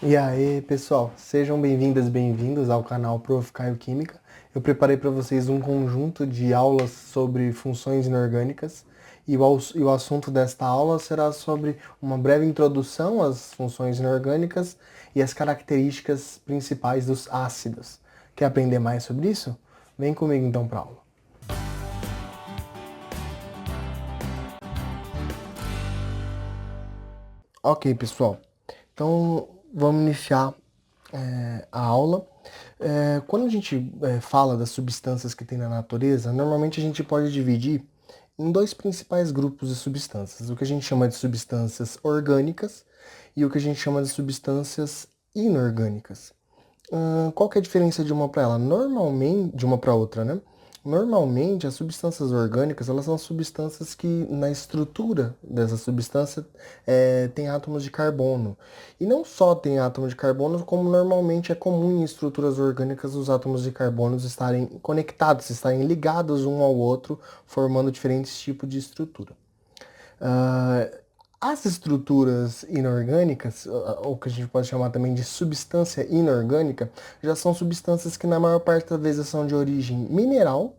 E aí, pessoal, sejam bem-vindas e bem-vindos ao canal Prof. Caio Química. Eu preparei para vocês um conjunto de aulas sobre funções inorgânicas e o assunto desta aula será sobre uma breve introdução às funções inorgânicas e as características principais dos ácidos. Quer aprender mais sobre isso? Vem comigo então para a aula. Ok, pessoal. Então, vamos iniciar a aula. Quando a gente fala das substâncias que tem na natureza, normalmente a gente pode dividir em dois principais grupos de substâncias, o que a gente chama de substâncias orgânicas e o que a gente chama de substâncias inorgânicas. Qual que é a diferença de uma para ela? Normalmente, de uma para outra, né? Normalmente, as substâncias orgânicas, elas são substâncias que, na estrutura dessa substância, tem átomos de carbono. E não só tem átomos de carbono, como normalmente é comum em estruturas orgânicas os átomos de carbono estarem conectados, estarem ligados um ao outro, formando diferentes tipos de estrutura. Ah, as estruturas inorgânicas, ou que a gente pode chamar também de substância inorgânica, já são substâncias que na maior parte das vezes são de origem mineral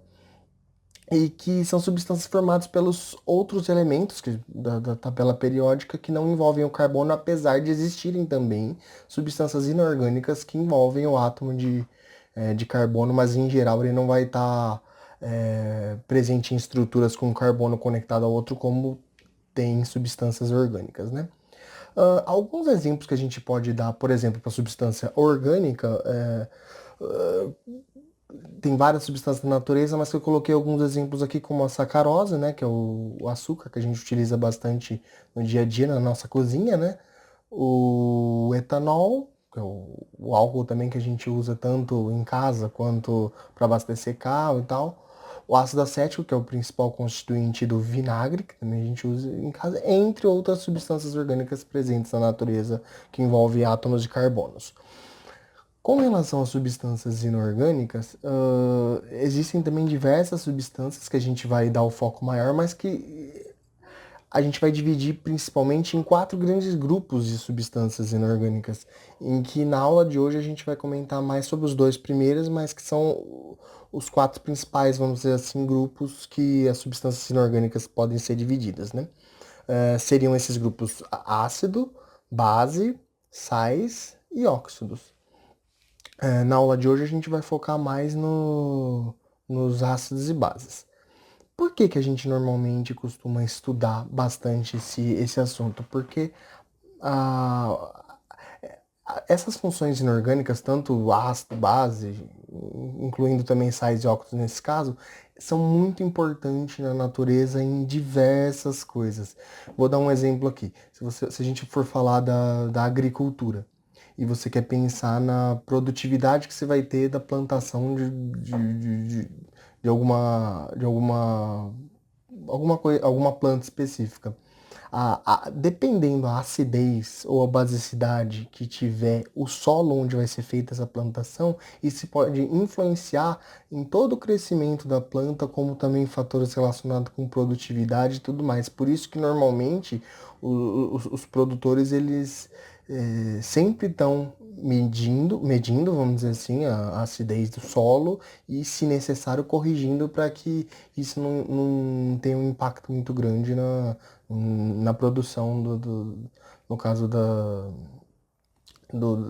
e que são substâncias formadas pelos outros elementos da tabela periódica que não envolvem o carbono, apesar de existirem também substâncias inorgânicas que envolvem o átomo de carbono, mas em geral ele não vai estar presente em estruturas com carbono conectado ao outro como tem substâncias orgânicas, né? Alguns exemplos que a gente pode dar, por exemplo, para substância orgânica, tem várias substâncias na natureza, mas que eu coloquei alguns exemplos aqui, como a sacarose, né, que é o açúcar que a gente utiliza bastante no dia a dia na nossa cozinha, né? O etanol, que é o álcool também que a gente usa tanto em casa quanto para abastecer carro e tal. O ácido acético, que é o principal constituinte do vinagre, que também a gente usa em casa, entre outras substâncias orgânicas presentes na natureza que envolvem átomos de carbonos. Com relação às substâncias inorgânicas, existem também diversas substâncias que a gente vai dar o foco maior, mas que a gente vai dividir principalmente em quatro grandes grupos de substâncias inorgânicas, em que na aula de hoje a gente vai comentar mais sobre os dois primeiros, mas que são os quatro principais, vamos dizer assim, grupos que as substâncias inorgânicas podem ser divididas, né? Seriam esses grupos ácido, base, sais e óxidos. Na aula de hoje a gente vai focar mais nos ácidos e bases. Por que que a gente normalmente costuma estudar bastante esse assunto? Porque ah, essas funções inorgânicas, tanto ácido, base, incluindo também sais e óxidos nesse caso, são muito importantes na natureza em diversas coisas. Vou dar um exemplo aqui. Se a gente for falar da agricultura e você quer pensar na produtividade que você vai ter da plantação de alguma planta específica. Dependendo da acidez ou a basicidade que tiver o solo onde vai ser feita essa plantação, isso pode influenciar em todo o crescimento da planta, como também fatores relacionados com produtividade e tudo mais. Por isso que normalmente os produtores eles sempre estão medindo, vamos dizer assim, a acidez do solo e, se necessário, corrigindo para que isso não tenha um impacto muito grande na produção no caso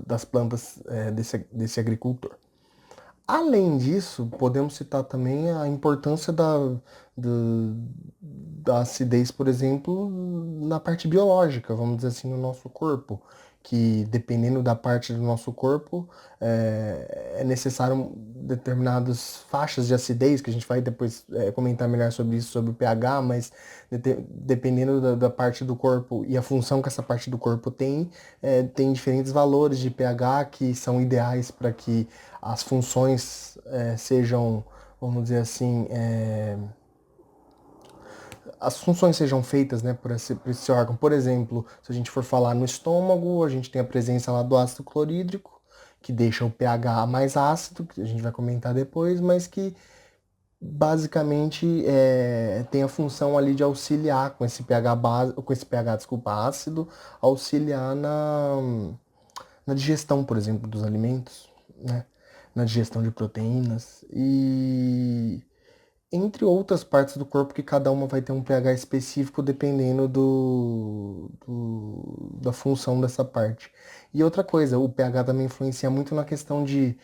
das plantas desse agricultor. Além disso, podemos citar também a importância do- da acidez, por exemplo, na parte biológica, vamos dizer assim, no nosso corpo, que dependendo da parte do nosso corpo, é necessário determinadas faixas de acidez, que a gente vai depois comentar melhor sobre isso, sobre o pH, mas dependendo da parte do corpo e a função que essa parte do corpo tem, tem diferentes valores de pH que são ideais para que as funções sejam, vamos dizer assim, as funções sejam feitas, né, por esse órgão. Por exemplo, se a gente for falar no estômago, a gente tem a presença lá do ácido clorídrico, que deixa o pH mais ácido, que a gente vai comentar depois, mas que basicamente tem a função ali de auxiliar com esse pH base, com esse pH, desculpa, ácido, auxiliar na digestão, por exemplo, dos alimentos, né? Na digestão de proteínas e entre outras partes do corpo que cada uma vai ter um pH específico dependendo da função dessa parte. E outra coisa, o pH também influencia muito na questão de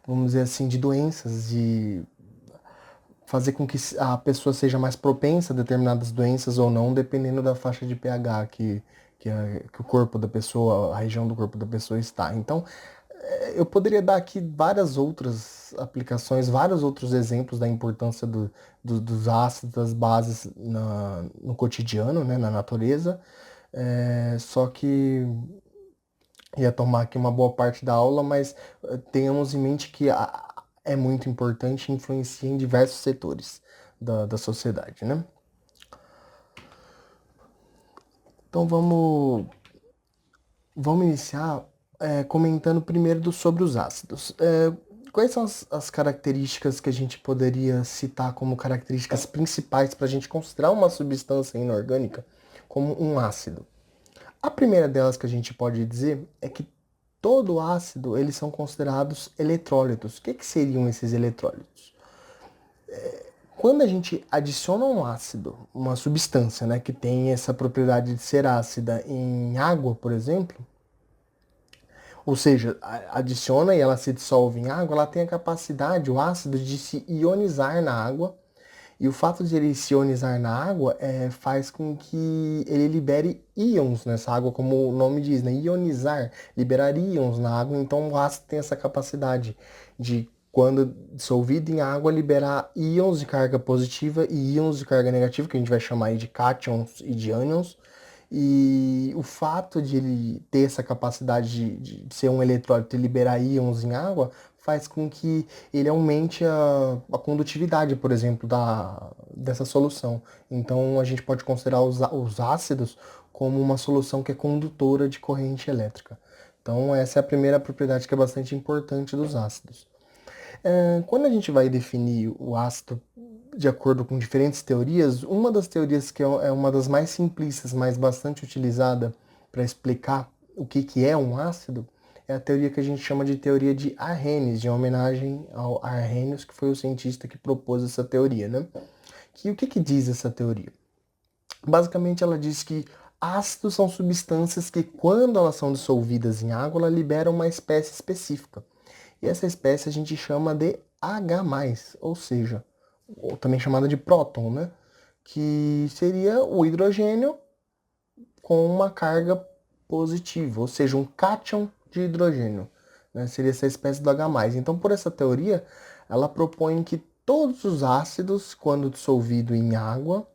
vamos dizer assim, de doenças, de fazer com que a pessoa seja mais propensa a determinadas doenças ou não, dependendo da faixa de pH que o corpo da pessoa, a região do corpo da pessoa está. Então, eu poderia dar aqui várias outras aplicações, vários outros exemplos da importância dos ácidos, das bases no cotidiano, né, na natureza, só que ia tomar aqui uma boa parte da aula, mas tenhamos em mente que é muito importante e influencia em diversos setores da sociedade, né? Então vamos iniciar comentando primeiro sobre os ácidos. Quais são as características que a gente poderia citar como características principais para a gente considerar uma substância inorgânica como um ácido? A primeira delas que a gente pode dizer é que todo ácido eles são considerados eletrólitos. O que seriam esses eletrólitos? Quando a gente adiciona um ácido, uma substância, né, que tem essa propriedade de ser ácida em água, por exemplo, ou seja, adiciona e ela se dissolve em água, ela tem a capacidade, o ácido, de se ionizar na água. E o fato de ele se ionizar na água faz com que ele libere íons nessa água, como o nome diz, né? Ionizar, liberar íons na água. Então o ácido tem essa capacidade de, quando dissolvido em água, liberar íons de carga positiva e íons de carga negativa, que a gente vai chamar aí de cátions e de ânions. E o fato de ele ter essa capacidade de ser um eletrólito e liberar íons em água faz com que ele aumente a condutividade, por exemplo, dessa solução. Então a gente pode considerar os ácidos como uma solução que é condutora de corrente elétrica. Então essa é a primeira propriedade que é bastante importante dos ácidos. Quando a gente vai definir o ácido de acordo com diferentes teorias, uma das teorias que é uma das mais simplistas, mas bastante utilizada para explicar o que é um ácido, é a teoria que a gente chama de teoria de Arrhenius, em homenagem ao Arrhenius, que foi o cientista que propôs essa teoria, né? O que diz essa teoria? Basicamente, ela diz que ácidos são substâncias que, quando elas são dissolvidas em água, ela libera uma espécie específica. E essa espécie a gente chama de H+, ou seja, ou também chamada de próton, né? Que seria o hidrogênio com uma carga positiva, ou seja, um cátion de hidrogênio, né? Seria essa espécie do H+. Então, por essa teoria, ela propõe que todos os ácidos, quando dissolvido em água,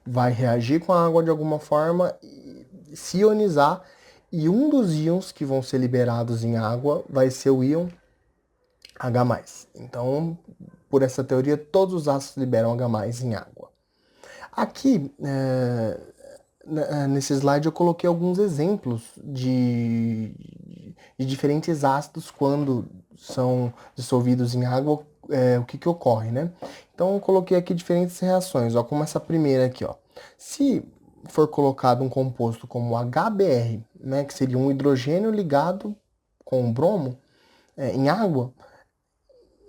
vai reagir com a água de alguma forma, se ionizar, e um dos íons que vão ser liberados em água vai ser o íon H+. Então, por essa teoria, todos os ácidos liberam H+ em água. Aqui, nesse slide, eu coloquei alguns exemplos de diferentes ácidos quando são dissolvidos em água, o que ocorre, né? Então, eu coloquei aqui diferentes reações, ó, como essa primeira aqui, ó. Se for colocado um composto como HBr, né, que seria um hidrogênio ligado com o bromo, em água,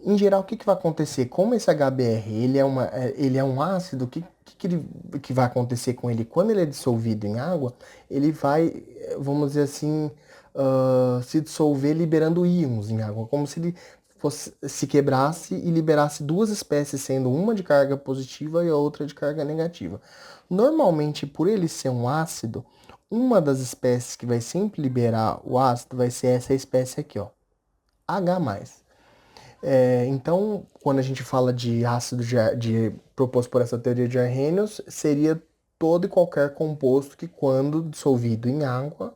em geral, o que vai acontecer? Como esse HBr ele é um ácido, que vai acontecer com ele? Quando ele é dissolvido em água, ele vai, vamos dizer assim, se dissolver liberando íons em água, como se ele se quebrasse e liberasse duas espécies, sendo uma de carga positiva e a outra de carga negativa. Normalmente, por ele ser um ácido, uma das espécies que vai sempre liberar o ácido vai ser essa espécie aqui, ó, H+. Então, quando a gente fala de ácido proposto por essa teoria de Arrhenius, seria todo e qualquer composto que, quando dissolvido em água,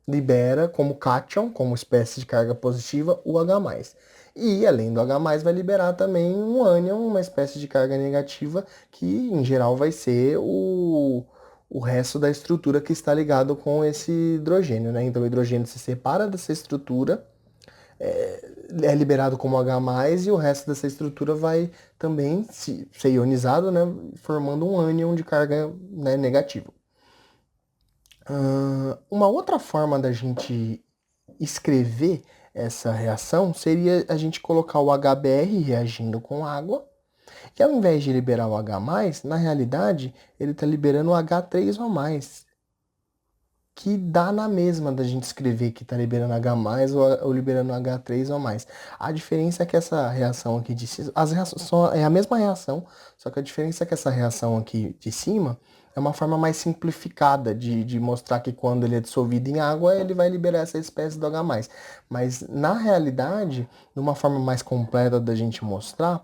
libera como cátion, como espécie de carga positiva, o H+. E, além do H+, vai liberar também um ânion, uma espécie de carga negativa, que, em geral, vai ser o resto da estrutura que está ligado com esse hidrogênio, né? Então, o hidrogênio se separa dessa estrutura, é liberado como H+, e o resto dessa estrutura vai também ser ionizado, né, formando um ânion de carga, né, negativa. Uma outra forma da gente escrever essa reação seria a gente colocar o HBr reagindo com água, que ao invés de liberar o H+, na realidade, ele está liberando o H3O+, que dá na mesma da gente escrever que está liberando H+, ou liberando H3O+. A diferença é que essa reação aqui de cima, as reações é a mesma reação, só que a diferença é que essa reação aqui de cima é uma forma mais simplificada de mostrar que quando ele é dissolvido em água, ele vai liberar essa espécie do H+. Mas, na realidade, numa forma mais completa da gente mostrar,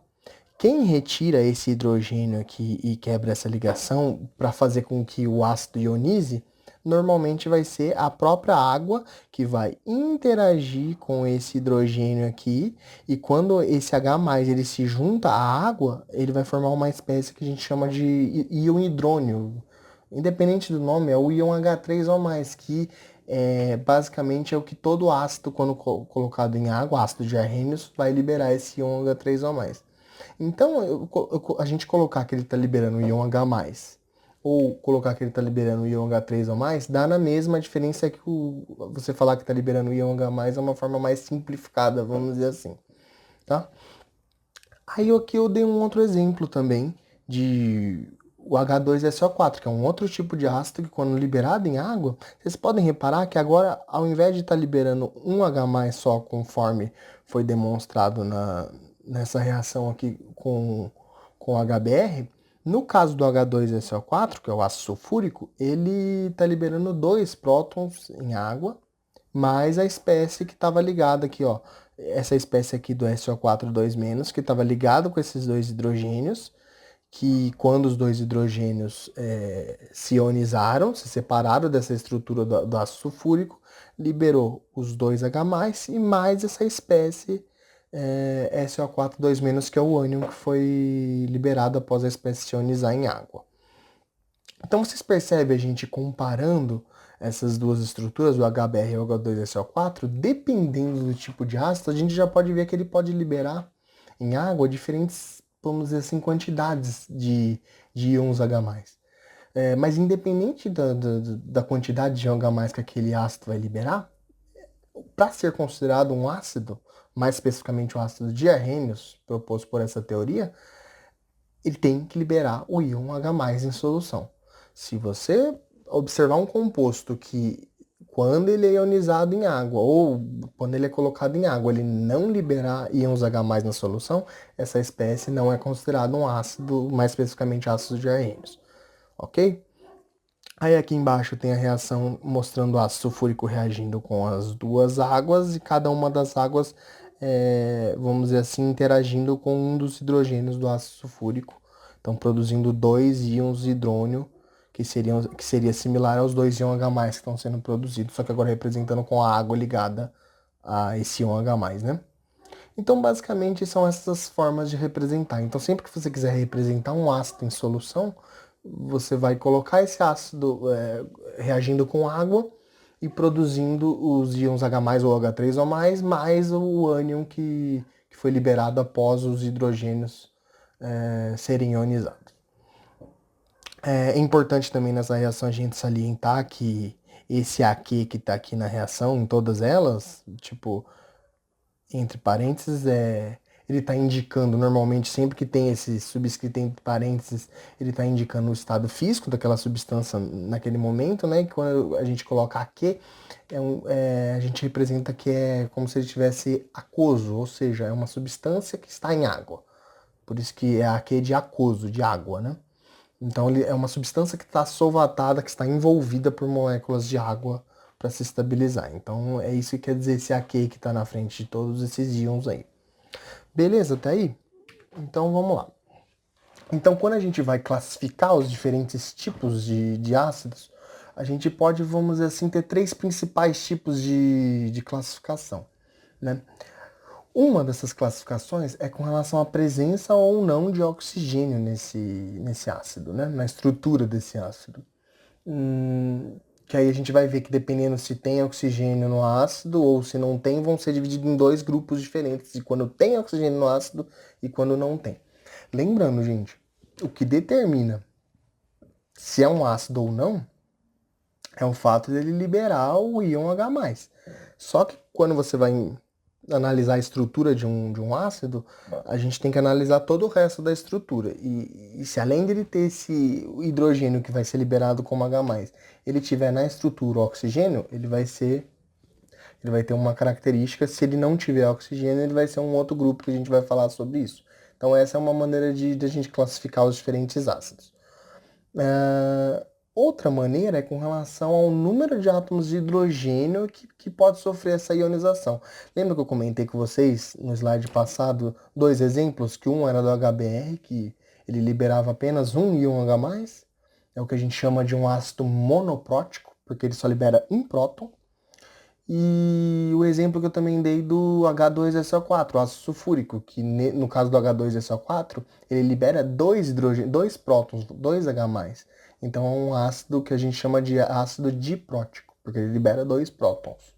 quem retira esse hidrogênio aqui e quebra essa ligação para fazer com que o ácido ionize, normalmente vai ser a própria água que vai interagir com esse hidrogênio aqui, e quando esse H+ ele se junta à água, ele vai formar uma espécie que a gente chama de íon hidrônio. Independente do nome, é o íon H3O+, que basicamente é o que todo ácido, quando colocado em água, ácido de Arrhenius, vai liberar esse íon H3O+. Então, a gente colocar que ele está liberando o íon H+, ou colocar que ele está liberando o íon H3 ou mais, dá na mesma. A diferença é que você falar que está liberando o íon H+ é uma forma mais simplificada, vamos dizer assim, tá? Aí aqui eu dei um outro exemplo também de o H2SO4, que é um outro tipo de ácido que quando liberado em água, vocês podem reparar que agora, ao invés de estar liberando um H+ só, conforme foi demonstrado nessa reação aqui com HBr, no caso do H2SO4, que é o ácido sulfúrico, ele está liberando dois prótons em água, mais a espécie que estava ligada aqui, ó. Essa espécie aqui do SO4 2-, que estava ligado com esses dois hidrogênios, que quando os dois hidrogênios se ionizaram, se separaram dessa estrutura do ácido sulfúrico, liberou os dois H+, e mais essa espécie SO4 2-, que é o ânion que foi liberado após a espécie se ionizar em água. Então vocês percebem a gente comparando essas duas estruturas, o HBr e o H2SO4, dependendo do tipo de ácido, a gente já pode ver que ele pode liberar em água diferentes, vamos dizer assim, quantidades de íons H+. Mas independente da quantidade de íon H+ que aquele ácido vai liberar, para ser considerado um ácido, mais especificamente o ácido de Arrhenius, proposto por essa teoria, ele tem que liberar o íon H+ em solução. Se você observar um composto que, quando ele é ionizado em água, ou quando ele é colocado em água, ele não liberar íons H+ na solução, essa espécie não é considerada um ácido, mais especificamente ácido de Arrhenius. Ok? Aí aqui embaixo tem a reação mostrando o ácido sulfúrico reagindo com as duas águas, e cada uma das águas, vamos dizer assim, interagindo com um dos hidrogênios do ácido sulfúrico. Então, produzindo dois íons hidrônio, que seria similar aos dois íons H+, que estão sendo produzidos, só que agora representando com a água ligada a esse íon H+, né? Então, basicamente, são essas formas de representar. Então, sempre que você quiser representar um ácido em solução, você vai colocar esse ácido reagindo com água e produzindo os íons H+ ou H3O+, mais o ânion que foi liberado após os hidrogênios serem ionizados. É importante também nessa reação a gente salientar que esse AQ que está aqui na reação, em todas elas, tipo, entre parênteses, ele está indicando, normalmente, sempre que tem esse subscrito entre parênteses, ele está indicando o estado físico daquela substância naquele momento, né? E quando a gente coloca AQ, a gente representa que é como se ele estivesse aquoso, ou seja, é uma substância que está em água. Por isso que é AQ de aquoso, de água, né? Então ele é uma substância que está solvatada, que está envolvida por moléculas de água para se estabilizar. Então é isso que quer dizer esse AQ que está na frente de todos esses íons aí. Beleza, até aí? Então vamos lá. Então quando a gente vai classificar os diferentes tipos de ácidos, a gente pode, vamos dizer assim, ter três principais tipos de classificação, né? Uma dessas classificações é com relação à presença ou não de oxigênio nesse ácido, né? Na estrutura desse ácido. Que aí a gente vai ver que dependendo se tem oxigênio no ácido ou se não tem, vão ser divididos em dois grupos diferentes, de quando tem oxigênio no ácido e quando não tem. Lembrando, gente, o que determina se é um ácido ou não é o fato dele liberar o íon H+. Só que quando você vai analisar a estrutura de um ácido, a gente tem que analisar todo o resto da estrutura. E se além dele ter esse hidrogênio que vai ser liberado como H+, ele tiver na estrutura o oxigênio, ele vai ter uma característica. Se ele não tiver oxigênio, ele vai ser um outro grupo que a gente vai falar sobre isso. Então essa é uma maneira de a gente classificar os diferentes ácidos. Outra maneira é com relação ao número de átomos de hidrogênio que pode sofrer essa ionização. Lembra que eu comentei com vocês no slide passado dois exemplos? Que um era do HBr, que ele liberava apenas um íon H+, é o que a gente chama de um ácido monoprótico, porque ele só libera um próton. E o exemplo que eu também dei do H2SO4, o ácido sulfúrico, que no caso do H2SO4, ele libera dois prótons, dois H+. Então é um ácido que a gente chama de ácido diprótico, porque ele libera dois prótons.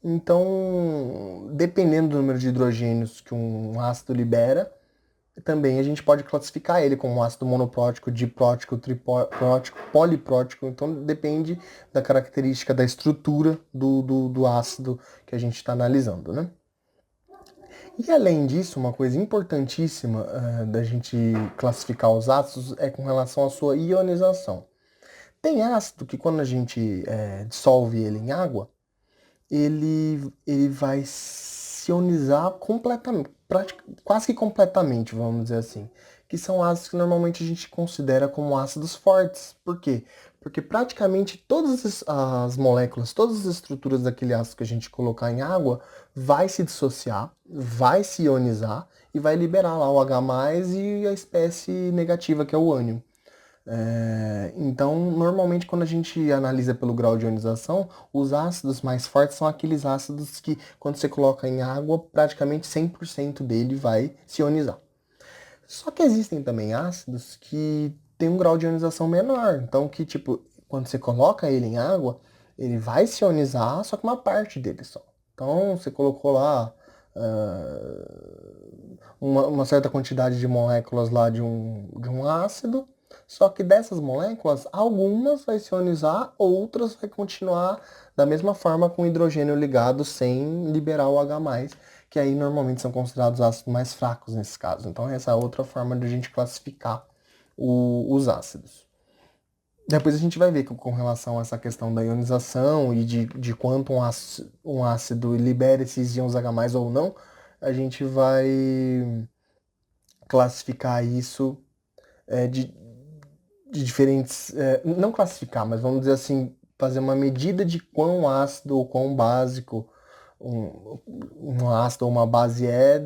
Então, dependendo do número de hidrogênios que um ácido libera, também a gente pode classificar ele como ácido monoprótico, diprótico, triprótico, poliprótico. Então depende da característica da estrutura do ácido que a gente está analisando, né? E além disso, uma coisa importantíssima da gente classificar os ácidos é com relação à sua ionização. Tem ácido que quando a gente dissolve ele em água, ele vai se ionizar completamente, quase que completamente, vamos dizer assim. Que são ácidos que normalmente a gente considera como ácidos fortes. Por quê? Porque praticamente todas as moléculas, todas as estruturas daquele ácido que a gente colocar em água vai se dissociar, vai se ionizar e vai liberar lá o H+ e a espécie negativa, que é o ânion. Então, normalmente, quando a gente analisa pelo grau de ionização, os ácidos mais fortes são aqueles ácidos que, quando você coloca em água, praticamente 100% dele vai se ionizar. Só que existem também ácidos que têm um grau de ionização menor. Então, que, tipo, quando você coloca ele em água, ele vai se ionizar, só que uma parte dele só. Então, você colocou lá uma certa quantidade de moléculas lá de um ácido, só que dessas moléculas, algumas vai se ionizar, outras vai continuar da mesma forma com o hidrogênio ligado sem liberar o H+, que aí normalmente são considerados ácidos mais fracos nesse caso. Então essa é outra forma de a gente classificar os ácidos. Depois a gente vai ver que com relação a essa questão da ionização e de quanto um ácido libera esses íons H+ ou não, a gente vai classificar isso de diferentes. Não classificar, mas vamos dizer assim, fazer uma medida de quão ácido ou quão básico um ácido ou uma base é,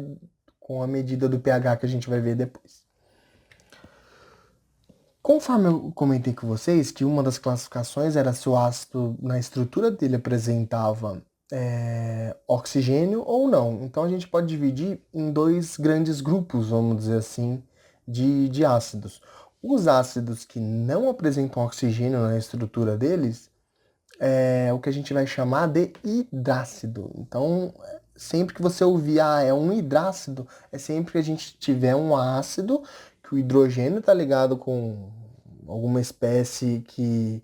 com a medida do pH que a gente vai ver depois. Conforme eu comentei com vocês que uma das classificações era se o ácido na estrutura dele apresentava oxigênio ou não. Então a gente pode dividir em dois grandes grupos, vamos dizer assim, de ácidos. Os ácidos que não apresentam oxigênio na estrutura deles é o que a gente vai chamar de hidrácido. Então, sempre que você ouvir, é um hidrácido, é sempre que a gente tiver um ácido que o hidrogênio está ligado com alguma espécie que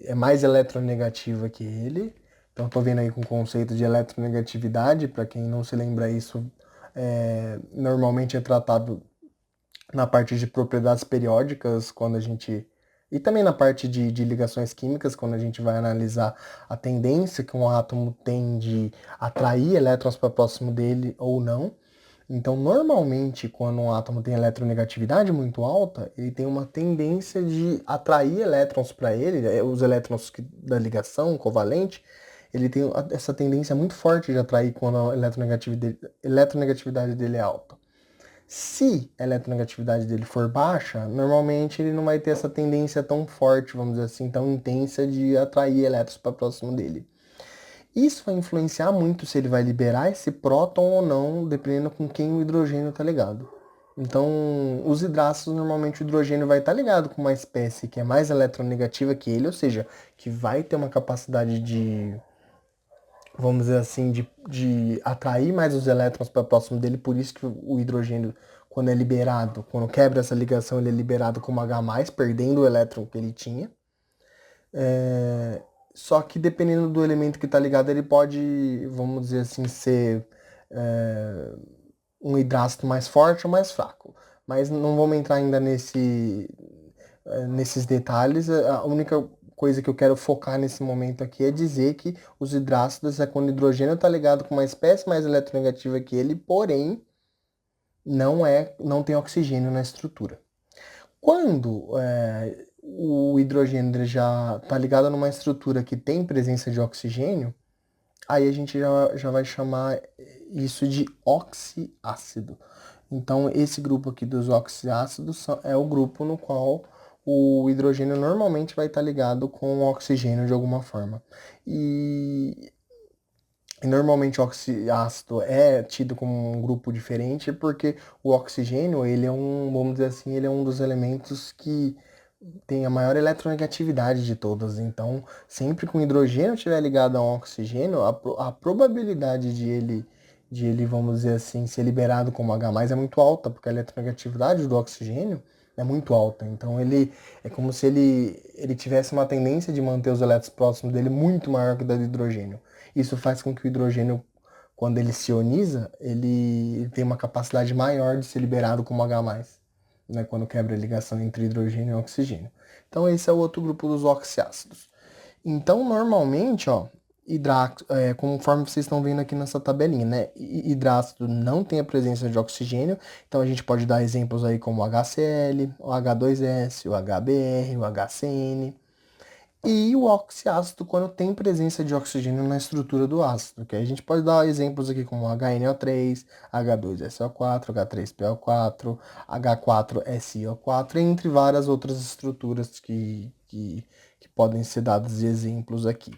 é mais eletronegativa que ele. Então, estou vendo aí com o conceito de eletronegatividade, para quem não se lembra isso, normalmente é tratado na parte de propriedades periódicas, quando a gente. E também na parte de ligações químicas, quando a gente vai analisar a tendência que um átomo tem de atrair elétrons para próximo dele ou não. Então, normalmente, quando um átomo tem eletronegatividade muito alta, ele tem uma tendência de atrair elétrons para ele, os elétrons da ligação covalente, ele tem essa tendência muito forte de atrair quando a eletronegatividade dele é alta. Se a eletronegatividade dele for baixa, normalmente ele não vai ter essa tendência tão forte, vamos dizer assim, tão intensa de atrair elétrons para próximo dele. Isso vai influenciar muito se ele vai liberar esse próton ou não, dependendo com quem o hidrogênio está ligado. Então, os hidrácidos, normalmente o hidrogênio vai estar ligado com uma espécie que é mais eletronegativa que ele, ou seja, que vai ter uma capacidade de, vamos dizer assim, de atrair mais os elétrons para próximo dele, por isso que o hidrogênio, quando é liberado, quando quebra essa ligação, ele é liberado como H+, perdendo o elétron que ele tinha. Só que dependendo do elemento que está ligado, ele pode, vamos dizer assim, ser um hidrácido mais forte ou mais fraco. Mas não vamos entrar ainda nesses detalhes. A única coisa que eu quero focar nesse momento aqui é dizer que os hidrácidos é quando o hidrogênio está ligado com uma espécie mais eletronegativa que ele, porém não tem oxigênio na estrutura. Quando o hidrogênio ele já está ligado numa estrutura que tem presença de oxigênio, aí a gente já vai chamar isso de oxiácido. Então, esse grupo aqui dos oxiácidos é o grupo no qual o hidrogênio normalmente vai estar ligado com o oxigênio de alguma forma. E normalmente o oxiácido é tido como um grupo diferente porque o oxigênio, ele é vamos dizer assim, ele é um dos elementos que tem a maior eletronegatividade de todas. Então, sempre que o hidrogênio estiver ligado a um oxigênio, a probabilidade de ele, vamos dizer assim, ser liberado como H+, é muito alta, porque a eletronegatividade do oxigênio é muito alta. Então, ele é como se ele tivesse uma tendência de manter os elétrons próximos dele muito maior que o do hidrogênio. Isso faz com que o hidrogênio, quando ele se ioniza, ele tem uma capacidade maior de ser liberado como H+, né, quando quebra a ligação entre hidrogênio e oxigênio. Então, esse é o outro grupo dos oxiácidos. Então, normalmente, ó, conforme vocês estão vendo aqui nessa tabelinha, né? Hidrácido não tem a presença de oxigênio, então a gente pode dar exemplos aí como o HCl, o H2S, o HBr, o HCN. E o oxiácido quando tem presença de oxigênio na estrutura do ácido, que a gente pode dar exemplos aqui como HNO3, H2SO4, H3PO4, H4SiO4, entre várias outras estruturas que podem ser dadas de exemplos aqui.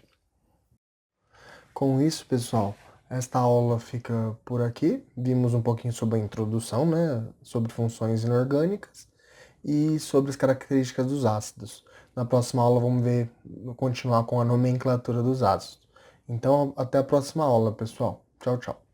Com isso, pessoal, esta aula fica por aqui. Vimos um pouquinho sobre a introdução, né, sobre funções inorgânicas e sobre as características dos ácidos. Na próxima aula vamos continuar com a nomenclatura dos ácidos. Então, até a próxima aula, pessoal. Tchau, tchau.